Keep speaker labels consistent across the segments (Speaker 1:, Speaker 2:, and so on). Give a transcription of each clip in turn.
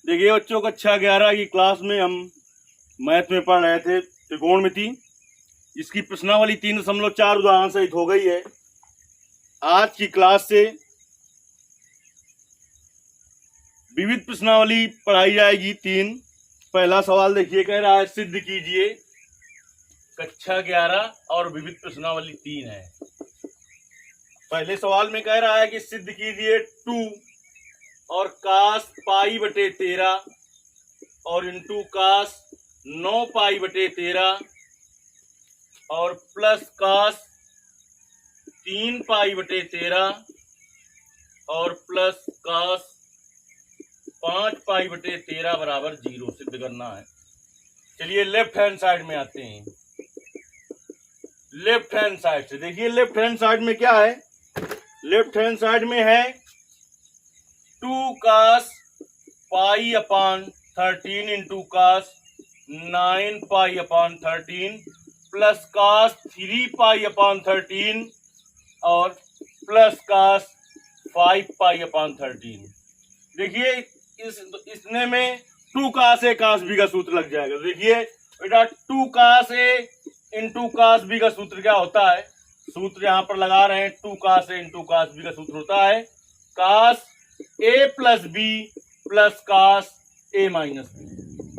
Speaker 1: देखिए बच्चों, कक्षा 11 की क्लास में हम मैथ में पढ़ रहे थे त्रिकोणमिति। इसकी प्रश्नावली 3.4 उदाहरण सहित हो गई है। आज की क्लास से विविध प्रश्नावली पढ़ाई जाएगी 3। पहला सवाल देखिए, कह रहा है सिद्ध कीजिए। कक्षा 11 और विविध प्रश्नावली 3 है। पहले सवाल में कह रहा है कि सिद्ध कीजिए 2 और कास पाई बटे 13 और इंटू कास 9 पाई बटे 13 और प्लस कास 3 पाई बटे 13 और प्लस कास 5 पाई बटे 13 बराबर 0 सिद्ध करना है। चलिए लेफ्ट हैंड साइड में आते हैं। लेफ्ट हैंड साइड से देखिए, लेफ्ट हैंड साइड में क्या है? लेफ्ट हैंड साइड में है 2 कास पाई अपान 13 इंटू कास 9 पाई अपान 13 प्लस कास 3 पाई अपान 13 और प्लस कास 5 पाई अपान 13। देखिए इसने में 2 कास ए कास बी का सूत्र लग जाएगा। देखिए बेटा, 2 कास ए इंटू कास बी का सूत्र क्या होता है? सूत्र यहाँ पर लगा रहे हैं। 2 कास ए इंटू कास बी का सूत्र होता है कास ए प्लस बी प्लस कास ए माइनस बी।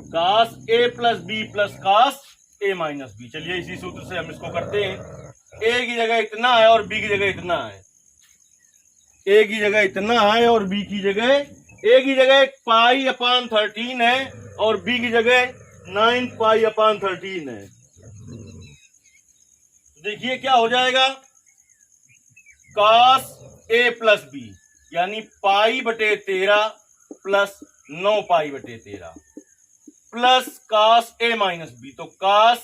Speaker 1: कास ए प्लस बी प्लस कास ए माइनस बी। चलिए इसी सूत्र से हम इसको करते हैं। ए की जगह इतना है और बी की जगह इतना है। ए की जगह इतना है और बी की जगह, ए की जगह पाई अपान 13 है और बी की जगह 9 पाई अपान 13 है। देखिए क्या हो जाएगा, कास ए प्लस बी यानी पाई बटे 13 प्लस 9 पाई बटे 13 प्लस कास ए माइनस बी। तो कास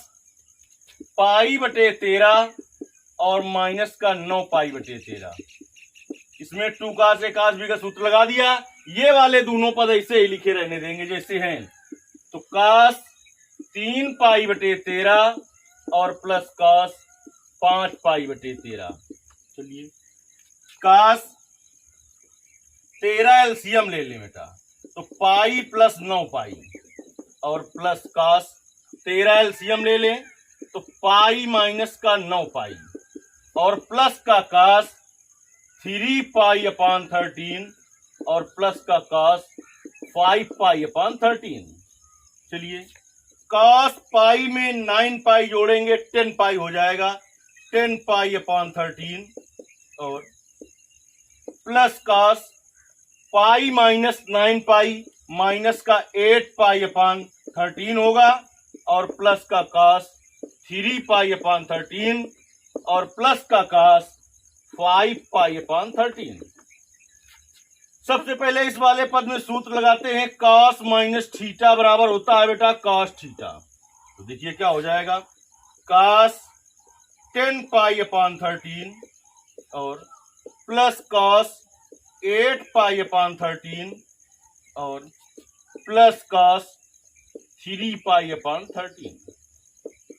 Speaker 1: पाई बटे 13 और माइनस का 9 पाई बटे 13। इसमें 2 कास ए कास बी का सूत्र लगा दिया। ये वाले दोनों पद ऐसे ही लिखे रहने देंगे जैसे हैं। तो कास 3 पाई बटे 13 और प्लस कास 5 पाई बटे 13। चलिए कास 13 एलसीएम ले लें बेटा, तो पाई प्लस 9 पाई और प्लस कास 13 एलसीएम ले लें तो पाई माइनस का 9 पाई और प्लस का कास 3 पाई अपान 13 और प्लस का कास 5 पाई अपान 13। चलिए कास पाई में 9 पाई जोड़ेंगे 10 पाई हो जाएगा। 10 पाई अपान 13 और plus cos pi minus 9 pi minus का 8 पाई अपान 13 होगा और प्लस का कास 3 पाई अपान 13 और प्लस का कास 5 पाई अपान 13। सबसे पहले इस वाले पद में सूत्र लगाते हैं। कास माइनस थीटा बराबर होता है बेटा कास थीटा। तो देखिए क्या हो जाएगा, कास 10 पाई अपान 13 और प्लस कास 8 पाई अपान 13 और प्लस कास 3 पाई अपान 13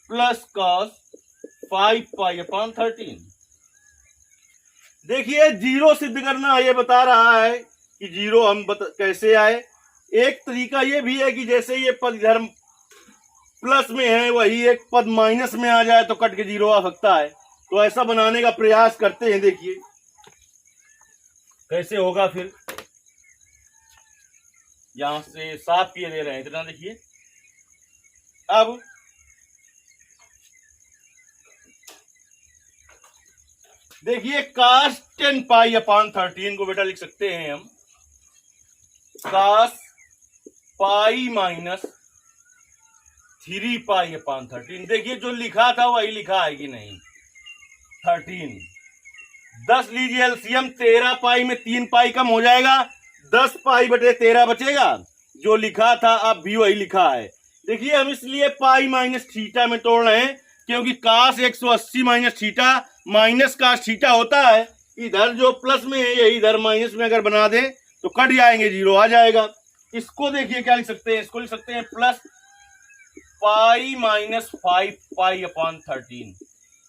Speaker 1: प्लस कास 5 पाई अपान 13। देखिए 0 सिद्ध करना ये बता रहा है कि 0 हम कैसे आए। एक तरीका ये भी है कि जैसे ये पद इधर प्लस में है वही एक पद माइनस में आ जाए तो कट के 0 आ सकता है। तो ऐसा बनाने का प्रयास करते हैं। देखिए कैसे होगा। फिर यहां से साफ किए दे रहे हैं इतना। देखिए अब देखिए कास 10 पाई अपान 13 को बेटा लिख सकते हैं हम कास पाई माइनस 3 पाई अपान 13। देखिए जो लिखा था वही लिखा है कि नहीं। 13 10 लीजिए एलसीएम। 13 पाई में 3 पाई कम हो जाएगा, 10 पाई बटे 13 बचेगा। जो लिखा था अब भी वही लिखा है। देखिए हम इसलिए पाई माइनस थीटा में तोड़ रहे हैं क्योंकि cos 180 minus theta minus cos theta होता है। इधर जो प्लस में है यही इधर माइनस में अगर बना दे तो कट जाएंगे, 0 आ जाएगा। इसको देखिए क्या लिख सकते हैं, इसको लिख सकते हैं प्लस पाई माइनस 5 पाई अपान 13।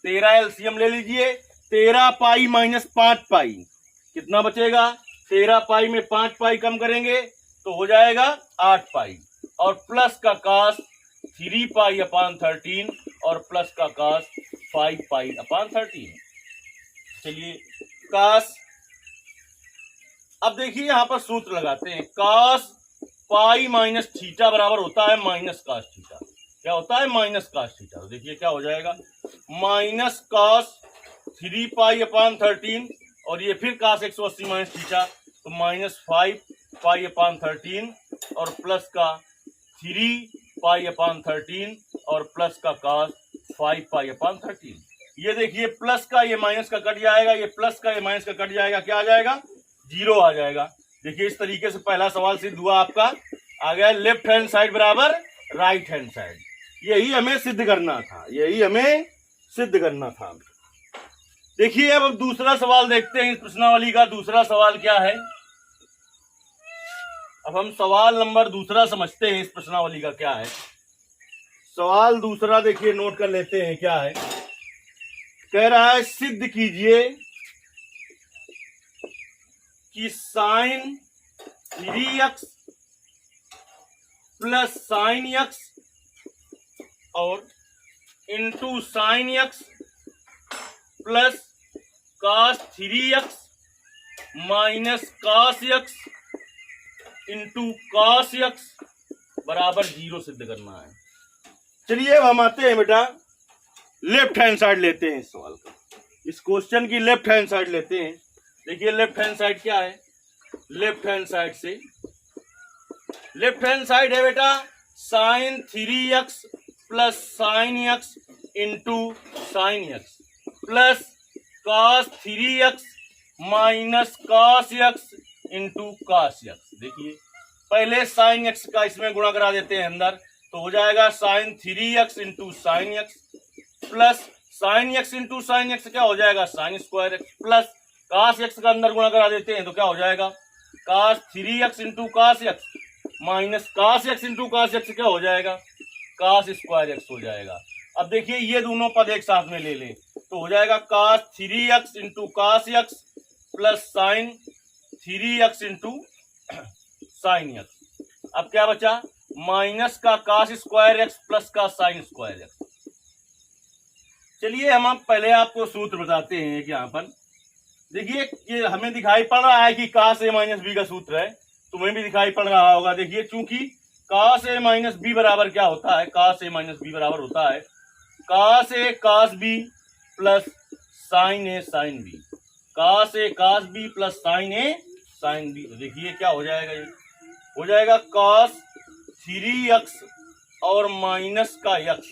Speaker 1: 13 एलसीएम ले लीजिए। 13 पाई माइनस 5 पाई कितना बचेगा? 13 पाई में 5 पाई कम करेंगे तो हो जाएगा 8 पाई, और प्लस का कास 3 पाई अपान 13 और प्लस का कास 5 पाई अपान 13। चलिए कास, अब देखिए यहां पर सूत्र लगाते हैं। कास पाई माइनस थीटा बराबर होता है माइनस कास थीटा। क्या होता है? Minus cos theta. तो देखिए क्या हो जाएगा, माइनस कास 3 पाई अपान 13 और ये फिर कास 180 माइनस थीटा, तो माइनस 5 पाई अपान 13 और प्लस का 3 पाई अपान 13 और प्लस का कास 5 पाई अपान 13। ये देखिए प्लस का ये माइनस का कट जाएगा, ये प्लस का ये माइनस का कट जाएगा, क्या आ जाएगा? 0 आ जाएगा। देखिए इस तरीके से पहला सवाल सिद्ध हुआ आपका। आ गया लेफ्ट हैंड साइड बराबर राइट हैंड साइड। यही हमें सिद्ध करना था, यही हमें सिद्ध करना था। देखिए अब दूसरा सवाल देखते हैं इस प्रश्नावली का। दूसरा सवाल क्या है? अब हम सवाल नंबर दूसरा समझते हैं इस प्रश्नावली का क्या है। सवाल दूसरा देखिए नोट कर लेते हैं क्या है। कह रहा है सिद्ध कीजिए कि sine 3x plus sine x और into sine x plus cos 3x minus cos x into cos x बराबर 0 सिद्ध करना है। चलिए अब हम आते हैं बेटा लेफ्ट हैंड साइड लेते हैं इस सवाल का। इस क्वेश्चन की लेफ्ट हैंड साइड लेते हैं। देखिए लेफ्ट हैंड साइड क्या है? लेफ्ट हैंड साइड से लेफ्ट हैंड साइड है बेटा sine 3x plus sine x into sine x plus cos 3x minus cos x into cos x। देखिए पहले साइन x का इसमें गुणा करा देते हैं अंदर, तो हो जाएगा sine 3x into sine x plus sine x into sine x क्या हो जाएगा? Sine square x plus cos x का अंदर गुणा करा देते हैं तो क्या हो जाएगा? Cos 3x into cos x minus cos x into cos x क्या हो जाएगा? कास स्क्वायर x हो जाएगा। अब देखिए ये दोनों पद एक साथ में ले लें तो हो जाएगा cos 3x into cos x plus sine 3x into sine x। अब क्या बचा? माइनस का कास स्क्वायर x प्लस का साइन स्क्वायर x। चलिए हम पहले आपको सूत्र बताते हैं कि यहाँ पर देखिए ये हमें दिखाई पड़ रहा है कि कास ए माइनस बी का सूत्र है, तुम्हें भी दिखाई पड़ रहा होगा। देखिए चूंकि कास ए माइनस बी बराबर क्या होता है? कास ए माइनस बी बराबर होता है कास ए कास बी प्लस साइन ए साइन बी। कास ए कास बी प्लस साइन ए साइन बी। तो देखिए क्या हो जाएगा, ये हो जाएगा कास 3x और माइनस का x।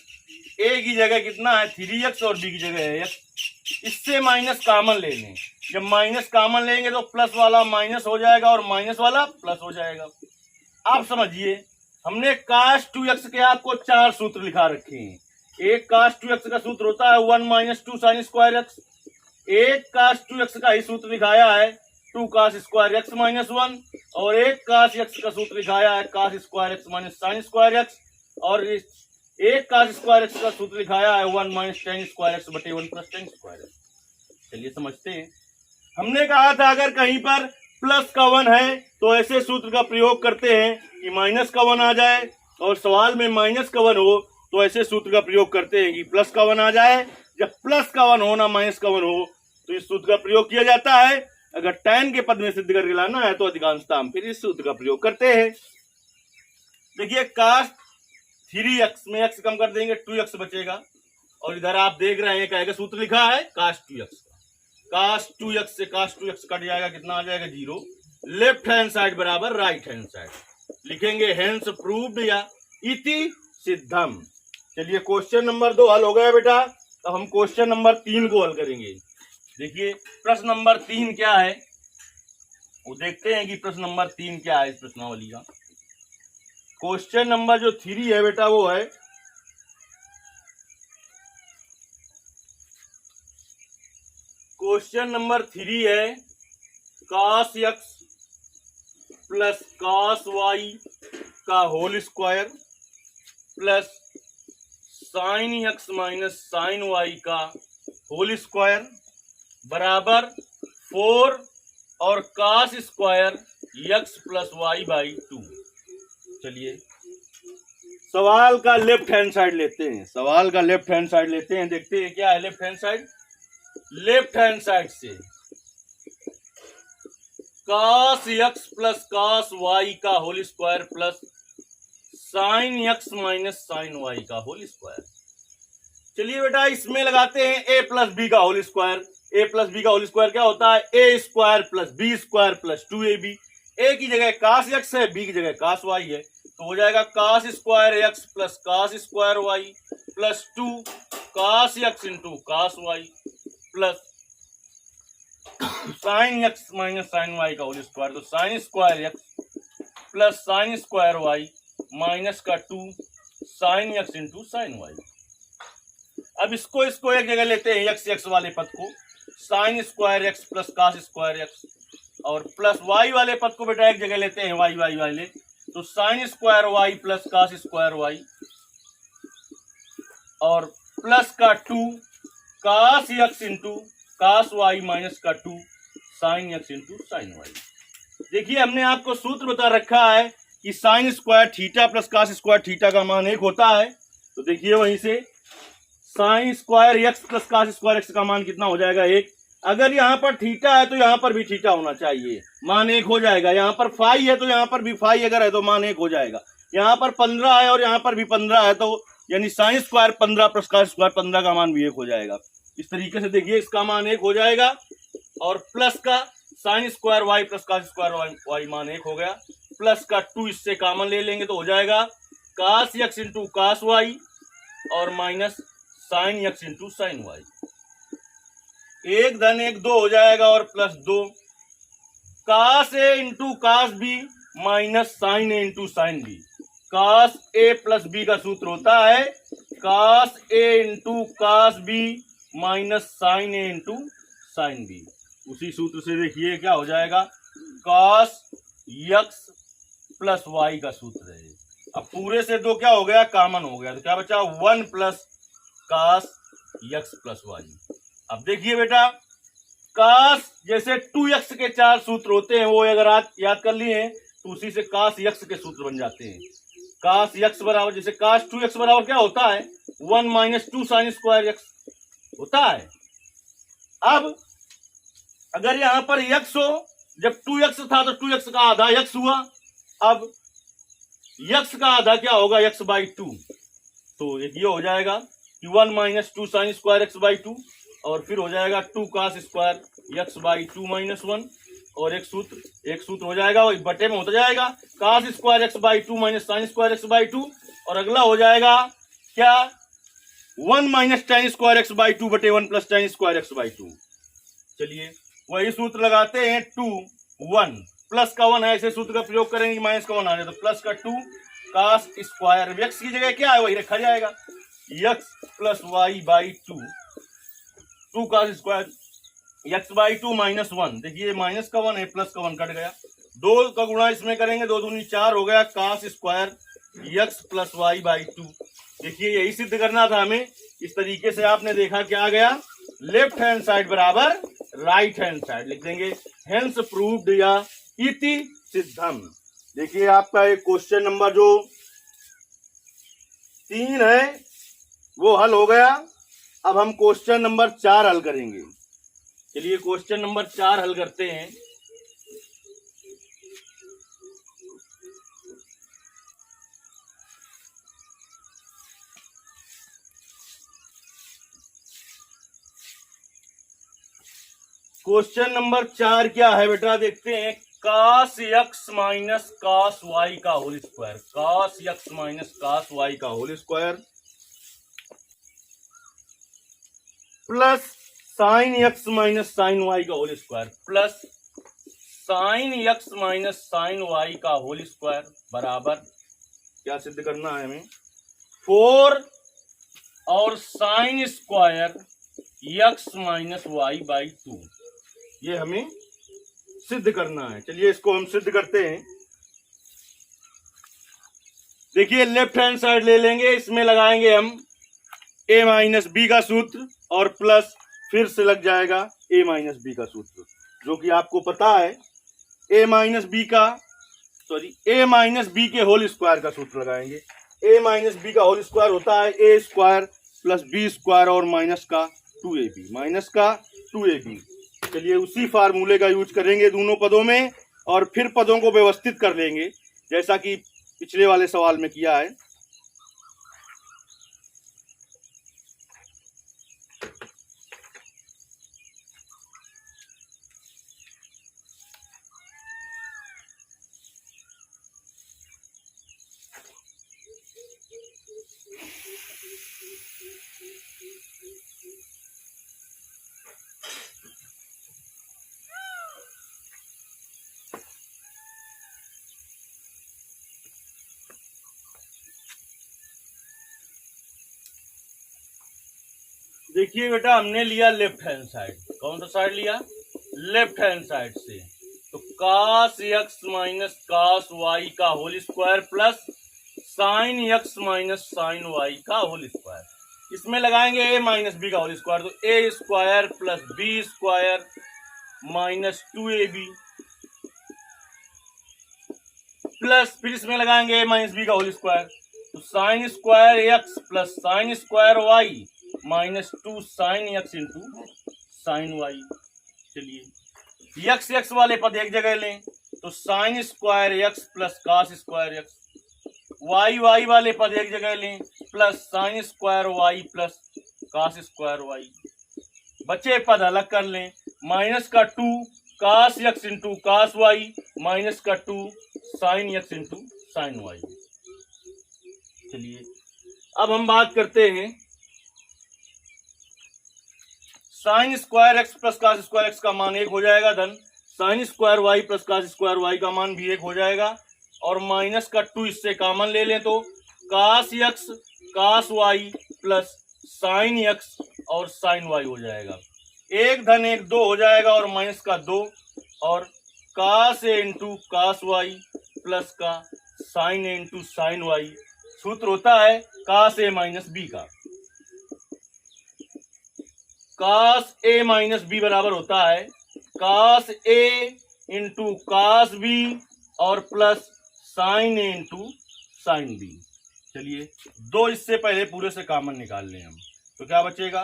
Speaker 1: ए की जगह कितना है? 3x और बी की जगह है x। इससे माइनस कॉमन ले लें। जब माइनस कॉमन लेंगे तो प्लस वाला माइनस हो जाएगा और माइनस वाला प्लस हो जाएगा। आप समझिए हमने कास 2x के आपको 4 सूत्र लिखा रखे हैं। एक कास 2x का सूत्र होता है 1 माइनस 2 साइन स्क्वायर x। एक कास 2x का ही सूत्र लिखाया है 2 कास स्क्वायर x माइनस 1 और एक कास x का सूत्र लिखाया है cos square x minus sine square x और एक कास स्क्वायर x का सूत्र लिखाया है 1 माइनस टेन स्क्वायर x बटे 1 प्लस टेन स्क्वायर x। चलिए समझते हैं। हमने कहा था अगर कहीं पर प्लस का 1 है तो ऐसे सूत्र का प्रयोग करते हैं कि माइनस का 1 आ जाए, और सवाल में माइनस का 1 हो तो ऐसे सूत्र का प्रयोग करते हैं कि प्लस का 1 आ जाए। जब प्लस का 1 हो ना माइनस का 1 हो तो इस सूत्र का प्रयोग किया जाता है। अगर tan के पद में सिद्ध करके लाना है तो अधिकांशतः हम फिर इस सूत्र का प्रयोग करते हैं। देखिए कास 3x में x कम कर देंगे 2x बचेगा, और इधर आप देख रहे हैं क्या सूत्र लिखा है कास 2x का। कास 2x से कास 2x कट जाएगा, कितना आ जाएगा? 0। लेफ्ट हैंड साइड बराबर राइट हैंड साइड लिखेंगे हेंस प्रूव्ड या इति सिद्धम। चलिए क्वेश्चन नंबर 2 हल हो गया बेटा। अब हम क्वेश्चन नंबर 3 को हल करेंगे। देखिए प्रश्न नंबर 3 क्या है वो देखते हैं कि प्रश्न नंबर 3 क्या है इस प्रश्नावली का। क्वेश्चन नंबर जो 3 है बेटा वो है क्वेश्चन नंबर 3 है cos x plus cos y का whole square plus sine x minus sine y का होल स्क्वायर बराबर 4 और cos square x plus y by 2। चलिए सवाल का लेफ्ट हैंड साइड लेते हैं, सवाल का लेफ्ट हैंड साइड लेते हैं, देखते हैं क्या है left hand side. Left hand side से cos x plus cos y का whole square plus sin x minus sin y का होल स्क्वायर। चलिए बेटा इसमें लगाते हैं a प्लस बी का whole square. a plus b का होल स्क्वायर क्या होता है, a square plus b square plus 2ab। a की जगह cos x है, b की जगह cos y है, तो हो जाएगा cos square x plus cos square y plus 2 cos x into cos y plus sin x minus sin y का होल स्क्वायर, तो sin square x plus sin square y minus का 2 sin x into sin y। अब इसको एक जगह लेते हैं, x वाले पद को sin square x plus cos square x, और प्लस y वाले पद को बेटा एक जगह लेते हैं y वाले, तो sin square y plus cos square y और प्लस का 2 cos x into cos y minus का 2 sin x into sin y। देखिए हमने आपको सूत्र बता रखा है कि sin square theta plus cos square theta का मान 1 होता है, तो देखिए वहीं से sin square x plus cos square x का मान कितना हो जाएगा 1। अगर यहाँ पर थीटा है तो यहाँ पर भी थीटा होना चाहिए, मान 1 हो जाएगा। यहाँ पर फाई है तो यहाँ पर भी फाई अगर है तो मान 1 हो जाएगा। यहाँ पर 15 है और यहाँ पर भी 15 है, तो यानी sin square 15 plus cos square 15 का मान भी 1 हो जाएगा। इस तरीके से देखिए इसका मान 1 हो जाएगा, और प्लस का sin square y plus cos square y मान 1 हो गया, प्लस का 2 इससे कॉमन ले लेंगे तो हो जाएगा cos x into cos y और minus sin x into sin y। 1 धन 1 2 हो जाएगा और plus 2 cos a into cos b minus sin a into sin b। cos a plus b का सूत्र होता है cos a into cos b minus sin a into sin b। उसी सूत्र से देखिए क्या हो जाएगा, cos x प्लस y का सूत्र है। अब पूरे से 2 क्या हो गया, कॉमन हो गया, तो क्या बचा 1 plus cos x plus y। अब देखिए बेटा cos जैसे 2x के 4 सूत्र होते हैं, वो अगर आप याद कर लिए तो उसी से cos x के सूत्र बन जाते हैं। cos x बराबर जैसे cos 2x बराबर क्या होता है 1 माइनस 2 sin स्क्वायर x होता है। अब अगर यहाँ पर x हो, जब 2x था तो 2x का आधा x हुआ, अब x का आधा क्या होगा x बाई 2, तो ये हो जाएगा कि 1 minus 2 sine square x by 2, और फिर हो जाएगा 2 cos square x by 2 minus 1, और एक सूत्र हो जाएगा, वही बटे में होता जाएगा cos square x by 2 minus sine square x by 2, और अगला हो जाएगा क्या 1 minus tan square x by 2 बटे 1 plus tan square x by 2। चलिए वही सूत्र लगाते हैं 2 1 प्लस का 1 है, ऐसे सूत्र का प्रयोग करेंगे माइनस का 1 आ जाए, तो प्लस का 2 cos स्क्वायर x की जगह क्या है वही रखा जाएगा x plus y by 2 cos square x by 2 minus 1। देखिए माइनस का 1 है, प्लस का 1 कट गया, 2 का गुणा इसमें करेंगे, 2 दूनी 4 हो गया cos square x plus y by 2। देखिए यही सिद्ध करना था हमें। इस तरीके से आपने देखा क्या आ गया, लेफ्ट हैंड साइड बराबर राइट हैंड साइड लिख देंगे, हेंस प्रूव्ड या इति सिद्धम। देखिए आपका एक क्वेश्चन नंबर जो 3 है वो हल हो गया। अब हम क्वेश्चन नंबर 4 हल करेंगे। चलिए क्वेश्चन नंबर 4 हल करते हैं। क्वेश्चन नंबर 4 क्या है बेटा, देखते हैं। cos x माइनस cos y का होल स्क्वायर, cos x माइनस cos y का whole square plus sin x minus sin y का whole square plus sin x minus sin y का होल स्क्वायर बराबर क्या सिद्ध करना है हमें, 4 और sin square x minus y by 2, ये हमें सिद्ध करना है। चलिए इसको हम सिद्ध करते हैं। देखिए लेफ्ट हैंड साइड ले लेंगे, इसमें लगाएंगे हम a माइनस बी का सूत्र और प्लस फिर से लग जाएगा a माइनस बी का सूत्र, जो कि आपको पता है ए माइनस बी के होल स्क्वायर का सूत्र लगाएंगे। ए माइनस बी का होल स्क्वायर होता है ए स्क्वायर प्लस बी स्क्वायर और माइनस का 2ab। चलिए उसी फार्मूले का यूज करेंगे दोनों पदों में और फिर पदों को व्यवस्थित कर लेंगे जैसा कि पिछले वाले सवाल में किया है। देखिए बेटा, हमने लिया लेफ्ट हैंड साइड। कौन सा साइड लिया? लेफ्ट हैंड साइड से। तो cos x माइनस cos y का whole square plus sin x minus sin y का होल स्क्वायर। इसमें लगाएंगे a माइनस बी का होल स्क्वायर, तो a square plus b square minus 2ab plus फिर इसमें लगाएंगे a माइनस बी का होल स्क्वायर, तो sine square x plus sine square y minus 2 sine x into sine y. चलिए यक्स x वाले पद एक जगह लें, तो sine square x plus cos square x. Y y वाले पद एक जगह लें, plus sine square y plus cos square y. बचे पद अलग कर लें, माइनस का 2 cos x into cos y minus का 2 sine x into sine y. चलिए अब हम बात करते हैं sine square x plus cos square x का मान 1 हो जाएगा, धन sine square y plus cos square y का मान भी 1 हो जाएगा, और माइनस का 2 इससे कॉमन ले लें तो कास एक्स कास वाई प्लस साइन एक्स और साइन वाई हो जाएगा। 1 धन 1 2 हो जाएगा और माइनस का 2 और कास ए इंटू कास वाई प्लस का साइन ए इंटू साइन वाई। सूत्र होता है कास ए माइनस बी का। कास ए माइनस बी बराबर होता है कास ए इंटू कास बी और प्लस साइन ए इंटू साइन बी। चलिए 2 इससे पहले पूरे से कॉमन निकाल लें हम, तो क्या बचेगा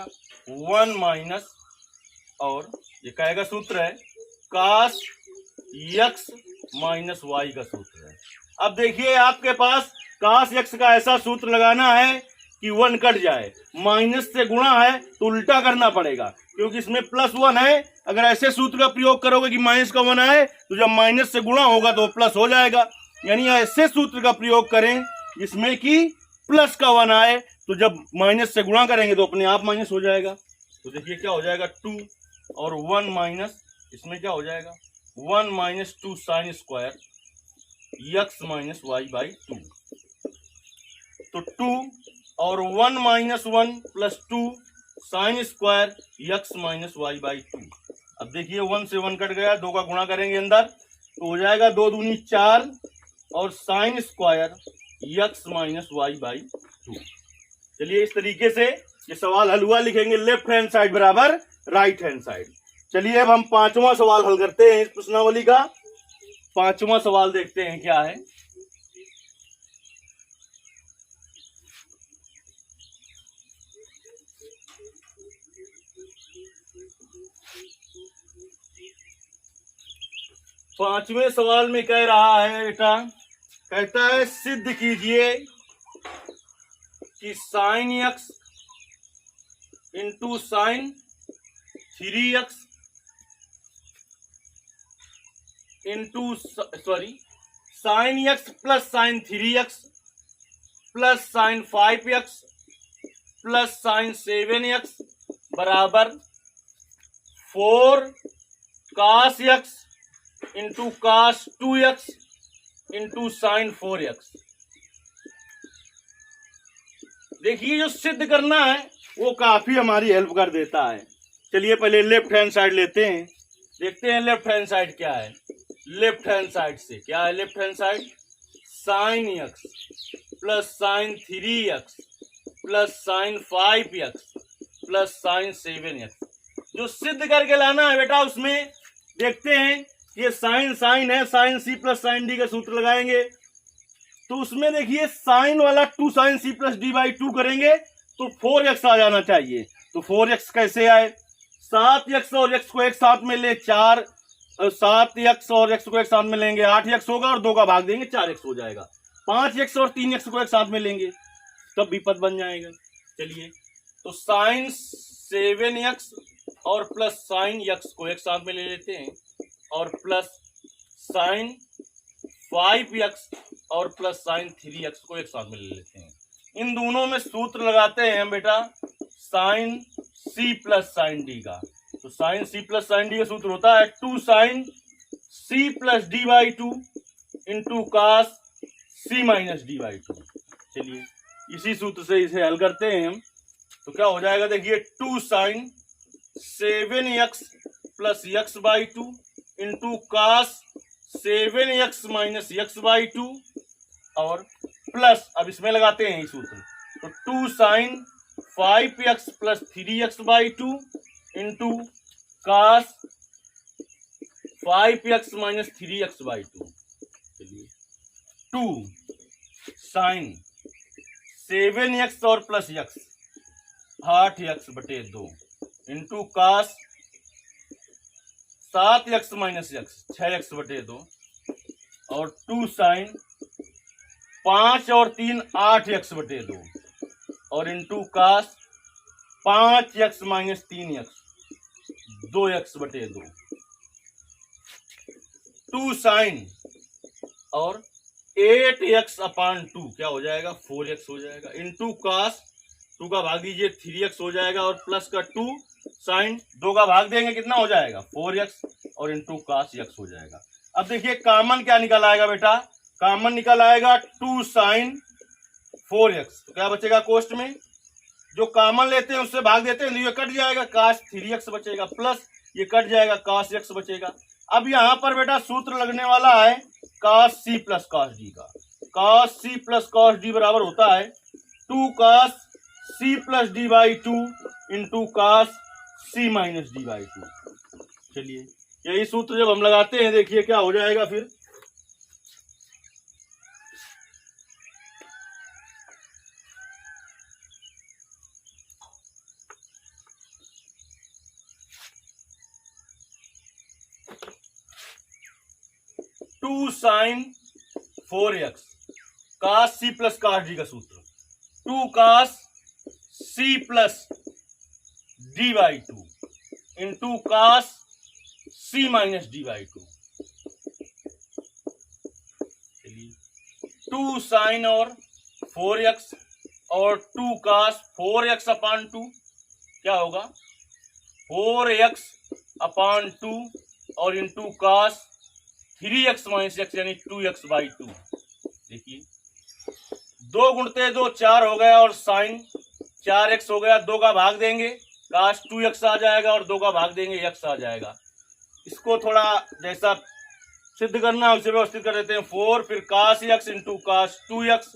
Speaker 1: 1 माइनस, और ये कहेगा सूत्र है कास एक्स माइनस वाई का सूत्र है। अब देखिए आपके पास कास एक्स का ऐसा सूत्र लगाना है कि 1 कट जाए, माइनस से गुणा है तो उल्टा करना पड़ेगा क्योंकि इसमें प्लस 1 है। अगर ऐसे सूत्र का प्रयोग करोगे कि माइनस का 1 आए तो जब माइनस से गुणा होगा तो प्लस हो जाएगा, यानी ऐसे सूत्र का प्रयोग करें जिसमें कि प्लस का 1 आए, तो जब माइनस से गुणा करेंगे तो अपने आप माइनस हो जाएगा। तो देखिए क्या हो जाएगा 2 और 1 माइनस, इसमें क्या हो जाएगा 1 minus 2 sine square x minus y by 2। तो 2 और 1 minus 1 plus 2 sine square x minus y by 2। अब देखिए 1 से 1 कट गया, 2 का गुणा करेंगे अंदर तो हो जाएगा 2 दूनी 4 और sine square x minus y by 2। चलिए इस तरीके से ये सवाल हल हुआ, लिखेंगे लेफ्ट हैंड साइड बराबर राइट हैंड साइड। चलिए अब हम 5वां सवाल हल करते हैं इस प्रश्नावली का। 5वां सवाल देखते हैं क्या है। पांचवें सवाल में कह रहा है बेटा, कहता है सिद्ध कीजिए कि sine x into sine 3x into sine x plus sine 3x plus sine 5x plus sine 7x बराबर 4 cos x into cos 2x into sine 4x। देखिए जो सिद्ध करना है वो काफी हमारी हेल्प कर देता है। चलिए पहले लेफ्ट हैंड साइड लेते हैं, देखते हैं लेफ्ट हैंड साइड क्या है। लेफ्ट हैंड साइड से क्या है, left hand side sign x plus sine 3x plus sine 5x plus sine 7x। जो सिद्ध करके लाना है बेटा उसमें देखते हैं ये साइन साइन है, sine c plus sine d का सूत्र लगाएंगे। तो उसमें देखिए साइन वाला 2 sine c plus d by 2 करेंगे तो 4x आ जाना चाहिए। तो 4x कैसे आए, 7x और x को एक साथ में ले 4, 7x और x को एक साथ में लेंगे 8x होगा और 2 का भाग देंगे 4x हो जाएगा। 5x और 3x को एक साथ में लेंगे तब विपद बन जाएगा। चलिए तो साइन 7x और प्लस साइन x को एक साथ में ले लेते हैं और प्लस साइन 5x और प्लस साइन 3x को एक साथ में ले लेते हैं। इन दोनों में सूत्र लगाते हैं हम बेटा sine c plus sine d का। तो sine c plus sine d का सूत्र होता है 2 sine c plus d by 2 into cos c minus d by 2। चलिए इसी सूत्र से इसे हल करते हैं हम। तो क्या हो जाएगा देखिए 2 sine 7x plus x by 2 into cos 7x minus x by 2 और प्लस, अब इसमें लगाते हैं ये सूत्र। तो 2 sine 5x plus 3x by 2 into cos 5x minus 3x by 2। चलिए 2 साइन 7x और प्लस x 8x बटे 2 into cos 7x minus x 6x बटे 2 और 2 साइन 5 और 3 8x बटे 2 और into cos 5x minus 3x 2x बटे 2। 2 साइन और 8x अपान 2 क्या हो जाएगा 4x हो जाएगा इंटू कास 2 का भाग दीजिए 3x हो जाएगा और प्लस का 2 साइन 2 का भाग देंगे कितना हो जाएगा 4x और इंटू कास x हो जाएगा। अब देखिए कॉमन क्या निकल आएगा बेटा, कॉमन निकल आएगा 2 साइन 4x। तो क्या बचेगा कोष्ट में, जो कॉमन लेते हैं उससे भाग देते हैं तो ये कट जाएगा कास 3x बचेगा प्लस ये कट जाएगा कास x बचेगा। अब यहाँ पर बेटा सूत्र लगने वाला है cos c plus cos d का। Cos c plus cos d बराबर होता है 2 cos c plus d by 2 into cos c minus d by 2। चलिए यही सूत्र जब हम लगाते हैं देखिए क्या हो जाएगा फिर। Two sine 4x cos c plus cos d का सूत्र 2 cos c plus d by 2 into cos c minus d by 2। चलिए 2 साइन और 4x और 2 कास 4x अपान 2 क्या होगा 4x अपान 2 और into cos 3x minus x यानी 2x बाई 2। देखिए 2 गुणते 2 4 हो गया और साइन 4x हो गया, 2 का भाग देंगे काश 2x आ जाएगा और 2 का भाग देंगे x आ जाएगा। इसको थोड़ा जैसा सिद्ध करना है उसे व्यवस्थित कर देते हैं 4 फिर काश x इंटू काश 2x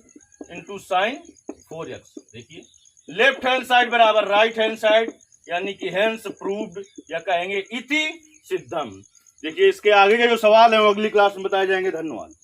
Speaker 1: इंटू साइन 4x। देखिए लेफ्ट हैंड साइड बराबर राइट हैंड साइड यानी कि हेंस प्रूव्ड या कहेंगे इति सिद्धम। देखिए इसके आगे के जो सवाल है वो अगली क्लास में बताए जाएंगे। धन्यवाद।